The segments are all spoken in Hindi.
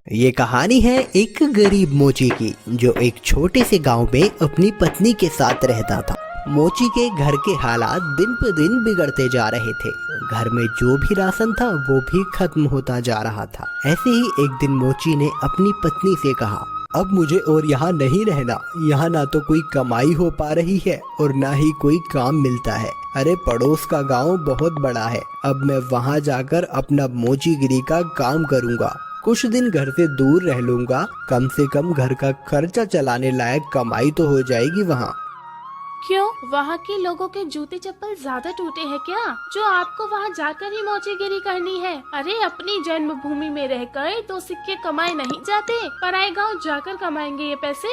ये कहानी है एक गरीब मोची की जो एक छोटे से गांव में अपनी पत्नी के साथ रहता था। मोची के घर के हालात दिन पर दिन बिगड़ते जा रहे थे। घर में जो भी राशन था वो भी खत्म होता जा रहा था। ऐसे ही एक दिन मोची ने अपनी पत्नी से कहा, अब मुझे और यहाँ नहीं रहना। यहाँ ना तो कोई कमाई हो पा रही है और ना ही कोई काम मिलता है। अरे पड़ोस का गांव बहुत बड़ा है, अब मैं वहाँ जाकर अपना मोचीगिरी का काम करूँगा। कुछ दिन घर से दूर रह लूँगा, कम से कम घर का खर्चा चलाने लायक कमाई तो हो जाएगी वहाँ। क्यों, वहाँ के लोगों के जूते चप्पल ज्यादा टूटे हैं क्या, जो आपको वहाँ जाकर ही मोचीगिरी करनी है? अरे अपनी जन्मभूमि में रहकर तो सिक्के कमाए नहीं जाते, पराए गांव जाकर कमाएंगे ये पैसे।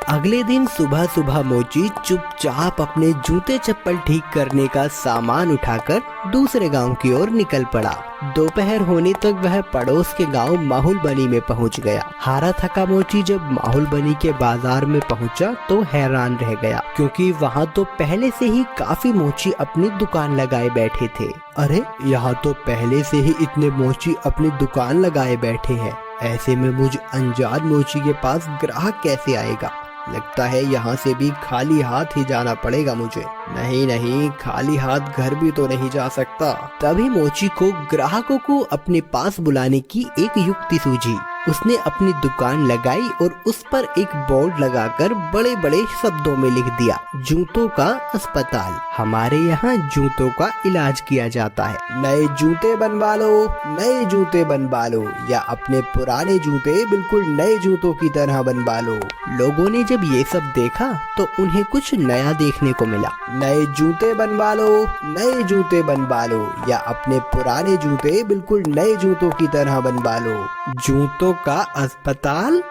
अगले दिन सुबह सुबह मोची चुपचाप अपने जूते चप्पल ठीक करने का सामान उठाकर दूसरे गांव की ओर निकल पड़ा। दोपहर होने तक वह पड़ोस के गांव माहुल बनी में पहुंच गया। हारा थका मोची जब माहुल बनी के बाजार में पहुंचा तो हैरान रह गया, क्योंकि वहां तो पहले से ही काफी मोची अपनी दुकान लगाए बैठे थे। अरे यहाँ तो पहले से ही इतने मोची अपनी दुकान लगाए बैठे हैं। ऐसे में मुझ अनजान मोची के पास ग्राहक कैसे आएगा? लगता है यहाँ से भी खाली हाथ ही जाना पड़ेगा मुझे। नहीं नहीं, खाली हाथ घर भी तो नहीं जा सकता। तभी मोची को ग्राहकों को अपने पास बुलाने की एक युक्ति सूझी। उसने अपनी दुकान लगाई और उस पर एक बोर्ड लगाकर बड़े बड़े शब्दों में लिख दिया, जूतों का अस्पताल। हमारे यहाँ जूतों का इलाज किया जाता है। नए जूते बनवा लो, नए जूते बनवा लो, या अपने पुराने जूते बिल्कुल नए जूतों की तरह बनवा लो। लोगों ने जब ये सब देखा तो उन्हें कुछ नया देखने को मिला। नए जूते बनवा लो, नए जूते बनवा लो, या अपने पुराने जूते बिल्कुल नए जूतों की तरह बनवा लो। जूतों का अस्पताल?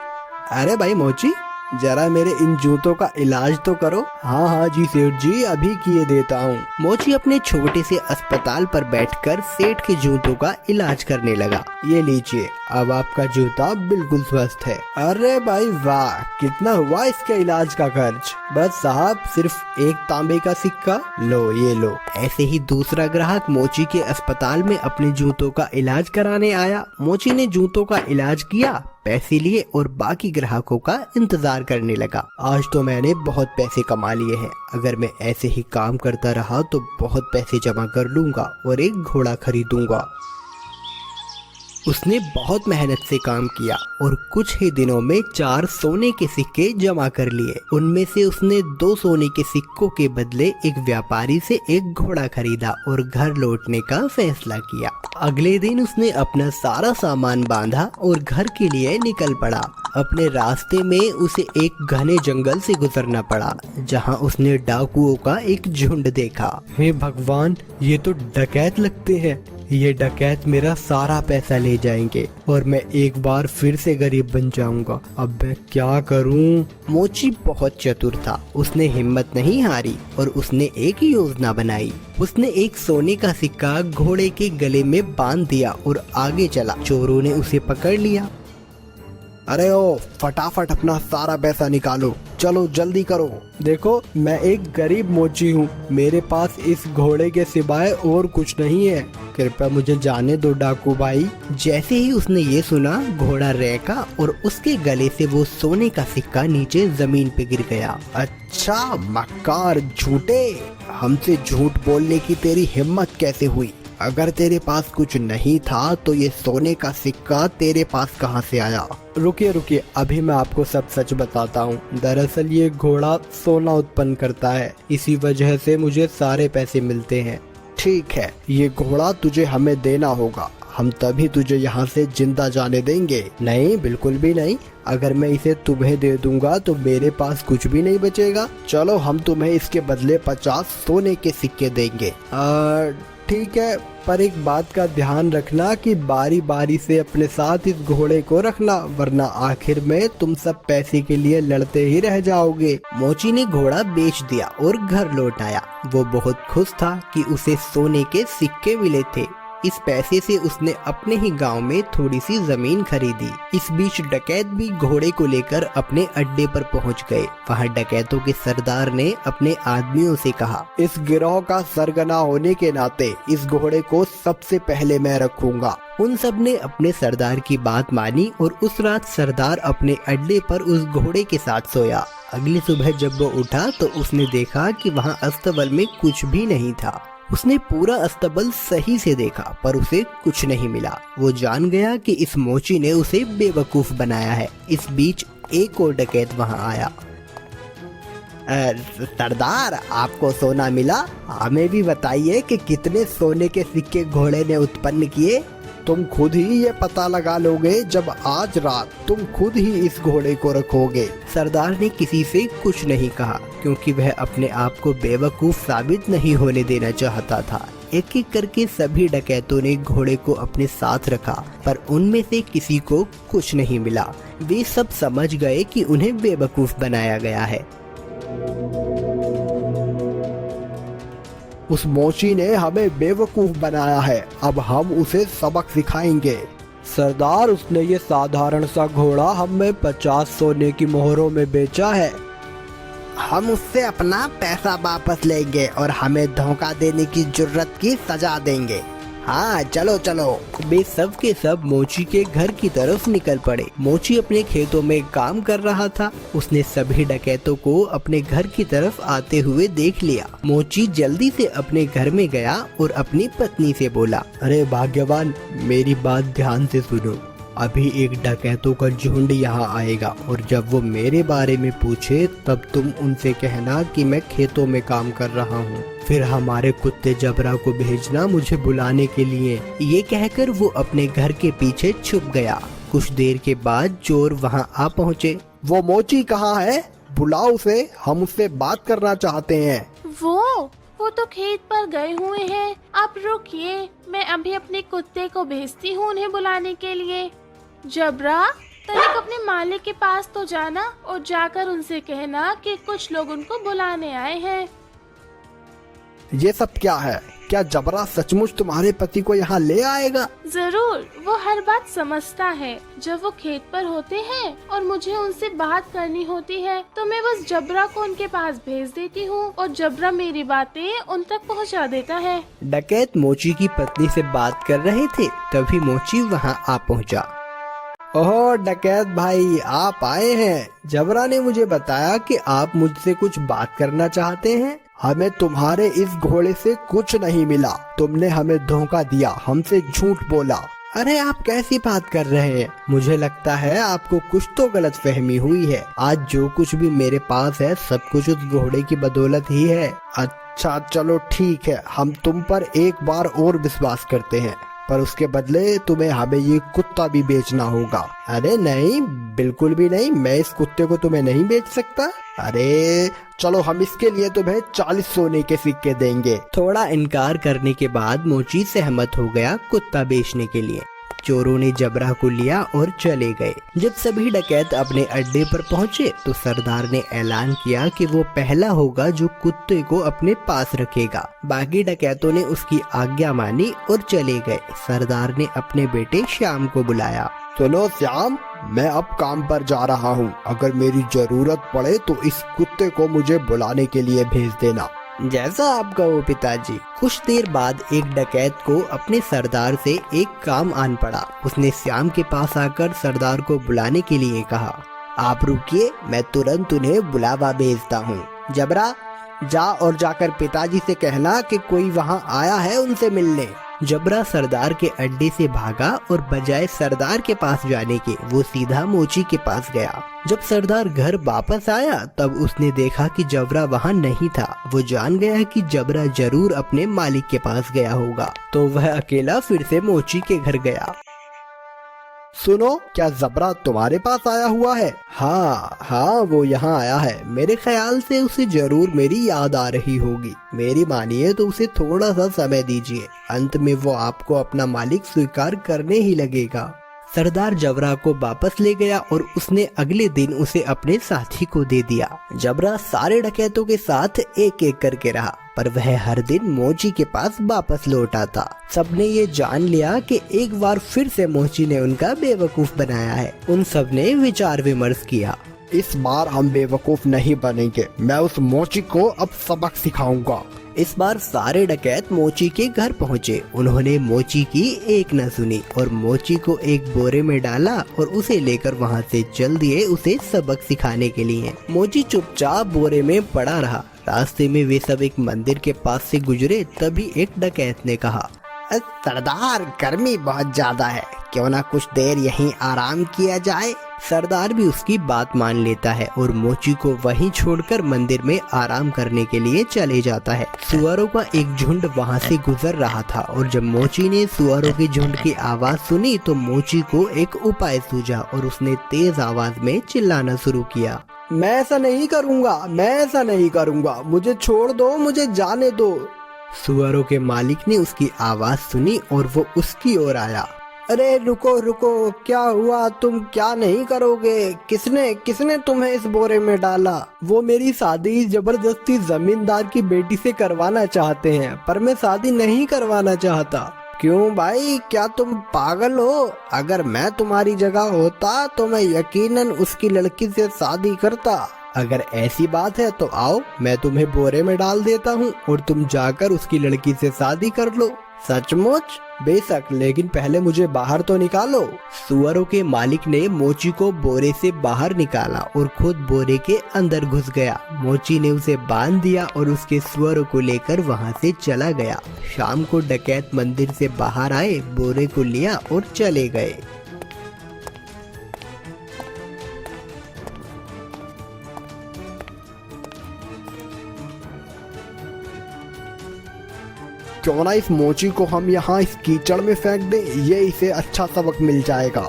अरे भाई मोची, जरा मेरे इन जूतों का इलाज तो करो। हाँ हाँ जी सेठ जी, अभी किए देता हूँ। मोची अपने छोटे से अस्पताल पर बैठकर सेठ के जूतों का इलाज करने लगा। ये लीजिए, अब आपका जूता बिल्कुल स्वस्थ है। अरे भाई वाह, कितना हुआ इसके इलाज का खर्च? बस साहब, सिर्फ एक तांबे का सिक्का। लो ये लो। ऐसे ही दूसरा ग्राहक मोची के अस्पताल में अपने जूतों का इलाज कराने आया। मोची ने जूतों का इलाज किया, पैसे लिए और बाकी ग्राहकों का इंतजार करने लगा। आज तो मैंने बहुत पैसे कमा लिए हैं। अगर मैं ऐसे ही काम करता रहा तो बहुत पैसे जमा कर लूंगा और एक घोड़ा खरीदूंगा। उसने बहुत मेहनत से काम किया और कुछ ही दिनों में 4 सोने के सिक्के जमा कर लिए। उनमें से उसने 2 सोने के सिक्कों के बदले एक व्यापारी से एक घोड़ा खरीदा और घर लौटने का फैसला किया। अगले दिन उसने अपना सारा सामान बांधा और घर के लिए निकल पड़ा। अपने रास्ते में उसे एक घने जंगल से गुजरना पड़ा, जहां उसने डाकुओं का एक झुंड देखा। हे भगवान, ये तो डकैत लगते हैं। ये डकैत मेरा सारा पैसा ले जाएंगे और मैं एक बार फिर से गरीब बन जाऊंगा। अब मैं क्या करूं? मोची बहुत चतुर था। उसने हिम्मत नहीं हारी और उसने एक योजना बनाई। उसने एक सोने का सिक्का घोड़े के गले में बांध दिया और आगे चला। चोरों ने उसे पकड़ लिया। अरे ओ, फटाफट अपना सारा पैसा निकालो, चलो जल्दी करो। देखो, मैं एक गरीब मोची हूँ, मेरे पास इस घोड़े के सिवाय और कुछ नहीं है। कृपया मुझे जाने दो डाकू भाई। जैसे ही उसने ये सुना, घोड़ा रेका और उसके गले से वो सोने का सिक्का नीचे जमीन पे गिर गया। अच्छा मक्कार झूठे, हमसे झूठ बोलने की तेरी हिम्मत कैसे हुई? अगर तेरे पास कुछ नहीं था तो ये सोने का सिक्का तेरे पास कहाँ से आया? रुकिए रुकिए, अभी मैं आपको सब सच बताता हूँ। दरअसल ये घोड़ा सोना उत्पन्न करता है, इसी वजह से मुझे सारे पैसे मिलते हैं। ठीक है, ये घोड़ा तुझे हमें देना होगा, हम तभी तुझे यहाँ से जिंदा जाने देंगे। नहीं, बिल्कुल भी नहीं। अगर मैं इसे तुम्हें दे दूंगा तो मेरे पास कुछ भी नहीं बचेगा। चलो, हम तुम्हें इसके बदले 50 सोने के सिक्के देंगे। ठीक है, पर एक बात का ध्यान रखना कि बारी बारी से अपने साथ इस घोड़े को रखना, वरना आखिर में तुम सब पैसे के लिए लड़ते ही रह जाओगे। मोची ने घोड़ा बेच दिया और घर लौट आया। वो बहुत खुश था कि उसे सोने के सिक्के मिले थे। इस पैसे से उसने अपने ही गांव में थोड़ी सी जमीन खरीदी। इस बीच डकैत भी घोड़े को लेकर अपने अड्डे पर पहुंच गए। वहां डकैतों के सरदार ने अपने आदमियों से कहा, इस गिरोह का सरगना होने के नाते इस घोड़े को सबसे पहले मैं रखूंगा। उन सब ने अपने सरदार की बात मानी और उस रात सरदार अपने अड्डे पर उस घोड़े के साथ सोया। अगली सुबह जब वो उठा तो उसने देखा कि वहां अस्तबल में कुछ भी नहीं था। उसने पूरा अस्तबल सही से देखा पर उसे कुछ नहीं मिला। वो जान गया कि इस मोची ने उसे बेवकूफ बनाया है। इस बीच एक और डकैत वहां आया। सरदार, आपको सोना मिला? हमें भी बताइए कि कितने सोने के सिक्के घोड़े ने उत्पन्न किए। तुम खुद ही ये पता लगा लोगे जब आज रात तुम खुद ही इस घोड़े को रखोगे। सरदार ने किसी से कुछ नहीं कहा क्योंकि वह अपने आप को बेवकूफ साबित नहीं होने देना चाहता था। एक एक करके सभी डकैतों ने घोड़े को अपने साथ रखा पर उनमें से किसी को कुछ नहीं मिला। वे सब समझ गए कि उन्हें बेवकूफ बनाया गया है। उस मोची ने हमें बेवकूफ बनाया है, अब हम उसे सबक सिखाएंगे। सरदार, उसने ये साधारण सा घोड़ा हमें 50 सोने की मोहरों में बेचा है। हम उससे अपना पैसा वापस लेंगे और हमें धोखा देने की जुर्रत की सजा देंगे। हाँ, चलो चलो। वे सब के सब मोची के घर की तरफ निकल पड़े। मोची अपने खेतों में काम कर रहा था। उसने सभी डकैतों को अपने घर की तरफ आते हुए देख लिया। मोची जल्दी से अपने घर में गया और अपनी पत्नी से बोला, अरे भाग्यवान, मेरी बात ध्यान से सुनो। अभी एक डकैतों का झुंड यहाँ आएगा और जब वो मेरे बारे में पूछे तब तुम उनसे कहना कि मैं खेतों में काम कर रहा हूँ। फिर हमारे कुत्ते जबरा को भेजना मुझे बुलाने के लिए। ये कहकर वो अपने घर के पीछे छुप गया। कुछ देर के बाद चोर वहाँ आ पहुँचे। वो मोची कहाँ है? बुलाओ उसे, हम उससे बात करना चाहते हैं। वो तो खेत पर गए हुए हैं। आप रुकिए, मैं अभी अपने कुत्ते को भेजती हूँ उन्हें बुलाने के लिए। जबरा, तनिक अपने मालिक के पास तो जाना और जाकर उनसे कहना कि कुछ लोग उनको बुलाने आए हैं। ये सब क्या है? क्या जबरा सचमुच तुम्हारे पति को यहाँ ले आएगा? जरूर, वो हर बात समझता है। जब वो खेत पर होते हैं और मुझे उनसे बात करनी होती है तो मैं बस जबरा को उनके पास भेज देती हूँ और जबरा मेरी बातें उन तक पहुँचा देता है। डकैत मोची की पत्नी से बात कर रहे थे तभी मोची वहाँ आ पहुँचा। ओह डकैत भाई, आप आए हैं। जबरा ने मुझे बताया कि आप मुझसे कुछ बात करना चाहते हैं। हमें तुम्हारे इस घोड़े से कुछ नहीं मिला। तुमने हमें धोखा दिया, हमसे झूठ बोला। अरे आप कैसी बात कर रहे हैं? मुझे लगता है आपको कुछ तो गलतफहमी हुई है। आज जो कुछ भी मेरे पास है सब कुछ उस घोड़े की बदौलत ही है। अच्छा चलो ठीक है, हम तुम पर एक बार और विश्वास करते हैं, पर उसके बदले तुम्हें हमें ये कुत्ता भी बेचना होगा। अरे नहीं, बिल्कुल भी नहीं, मैं इस कुत्ते को तुम्हें नहीं बेच सकता। अरे चलो, हम इसके लिए तुम्हें 40 सोने के सिक्के देंगे। थोड़ा इनकार करने के बाद मोची सहमत हो गया कुत्ता बेचने के लिए। चोरों ने जबरा को लिया और चले गए। जब सभी डकैत अपने अड्डे पर पहुंचे तो सरदार ने ऐलान किया कि वो पहला होगा जो कुत्ते को अपने पास रखेगा। बाकी डकैतों ने उसकी आज्ञा मानी और चले गए। सरदार ने अपने बेटे श्याम को बुलाया। सुनो श्याम, मैं अब काम पर जा रहा हूँ। अगर मेरी जरूरत पड़े तो इस कुत्ते को मुझे बुलाने के लिए भेज देना। जैसा आप कहो पिताजी। कुछ देर बाद एक डकैत को अपने सरदार से एक काम आन पड़ा। उसने श्याम के पास आकर सरदार को बुलाने के लिए कहा, आप रुकिए, मैं तुरंत उन्हें बुलावा भेजता हूँ। जबरा, जा और जाकर पिताजी से कहना कि कोई वहाँ आया है उनसे मिलने। जबरा सरदार के अड्डे से भागा और बजाय सरदार के पास जाने के वो सीधा मोची के पास गया। जब सरदार घर वापस आया तब उसने देखा कि जबरा वहाँ नहीं था। वो जान गया कि जबरा जरूर अपने मालिक के पास गया होगा, तो वह अकेला फिर से मोची के घर गया। सुनो, क्या जबरा तुम्हारे पास आया हुआ है? हाँ, वो यहाँ आया है। मेरे ख्याल से उसे जरूर मेरी याद आ रही होगी। मेरी मानिए तो उसे थोड़ा सा समय दीजिए, अंत में वो आपको अपना मालिक स्वीकार करने ही लगेगा। सरदार जबरा को वापस ले गया और उसने अगले दिन उसे अपने साथी को दे दिया। जबरा सारे डकैतों के साथ एक एक करके रहा, पर वह हर दिन मोची के पास वापस लौट आता। सबने ये जान लिया कि एक बार फिर से मोची ने उनका बेवकूफ बनाया है। उन सब ने विचार विमर्श किया। इस बार हम बेवकूफ नहीं बनेंगे, मैं उस मोची को अब सबक सिखाऊंगा। इस बार सारे डकैत मोची के घर पहुँचे। उन्होंने मोची की एक न सुनी और मोची को एक बोरे में डाला और उसे लेकर वहाँ से चल दिए उसे सबक सिखाने के लिए। मोची चुपचाप बोरे में पड़ा रहा। रास्ते में वे सब एक मंदिर के पास से गुजरे, तभी एक डकैत ने कहा, सरदार, गर्मी बहुत ज्यादा है, क्यों ना कुछ देर यहीं आराम किया जाए। सरदार भी उसकी बात मान लेता है और मोची को वहीं छोड़कर मंदिर में आराम करने के लिए चले जाता है। सुअरों का एक झुंड वहां से गुजर रहा था और जब मोची ने सुअरों के झुंड की आवाज सुनी तो मोची को एक उपाय सूझा और उसने तेज आवाज में चिल्लाना शुरू किया। मैं ऐसा नहीं करूँगा, मैं ऐसा नहीं करूँगा, मुझे छोड़ दो, मुझे जाने दो। सुअरों के मालिक ने उसकी आवाज सुनी और वो उसकी ओर आया। अरे रुको रुको, क्या हुआ? तुम क्या नहीं करोगे? किसने तुम्हें इस बोरे में डाला? वो मेरी शादी जबरदस्ती जमींदार की बेटी से करवाना चाहते हैं, पर मैं शादी नहीं करवाना चाहता। क्यों भाई, क्या तुम पागल हो? अगर मैं तुम्हारी जगह होता तो मैं यकीनन उसकी लड़की से शादी करता। अगर ऐसी बात है तो आओ, मैं तुम्हें बोरे में डाल देता हूँ और तुम जाकर उसकी लड़की से शादी कर लो। सचमुच? बेशक, लेकिन पहले मुझे बाहर तो निकालो। सुअरों के मालिक ने मोची को बोरे से बाहर निकाला और खुद बोरे के अंदर घुस गया। मोची ने उसे बांध दिया और उसके सुअरों को लेकर वहां से चला गया। शाम को डकैत मंदिर से बाहर आए, बोरे को लिया और चले गए। क्यों ना इस मोची को हम यहाँ इस कीचड़ में फेंक दें, ये इसे अच्छा सबक मिल जाएगा।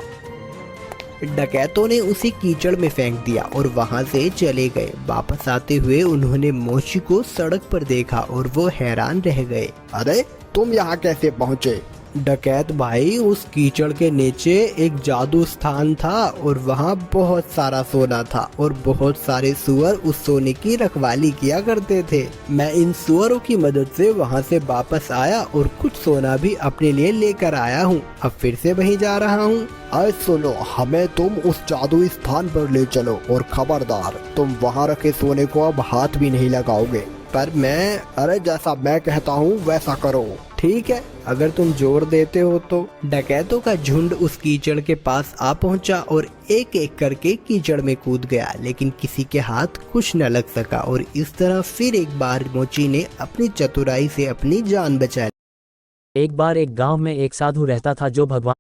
डकैतों ने उसे कीचड़ में फेंक दिया और वहां से चले गए। वापस आते हुए उन्होंने मोची को सड़क पर देखा और वो हैरान रह गए। अरे तुम यहाँ कैसे पहुँचे? डकैत भाई, उस कीचड़ के नीचे एक जादू स्थान था और वहाँ बहुत सारा सोना था और बहुत सारे सुअर उस सोने की रखवाली किया करते थे। मैं इन सुअरों की मदद से वहाँ से वापस आया और कुछ सोना भी अपने लिए लेकर आया हूँ। अब फिर से वहीं जा रहा हूँ। अरे सुनो, हमें तुम उस जादुई स्थान पर ले चलो और खबरदार, तुम वहाँ रखे सोने को अब हाथ भी नहीं लगाओगे। पर मैं अरे जैसा मैं कहता हूँ वैसा करो। ठीक है, अगर तुम जोर देते हो तो। डकैतों का झुंड उस कीचड़ के पास आ पहुंचा और एक एक करके कीचड़ में कूद गया, लेकिन किसी के हाथ कुछ न लग सका और इस तरह फिर एक बार मोची ने अपनी चतुराई से अपनी जान बचा ली। एक बार एक गांव में एक साधु रहता था जो भगवान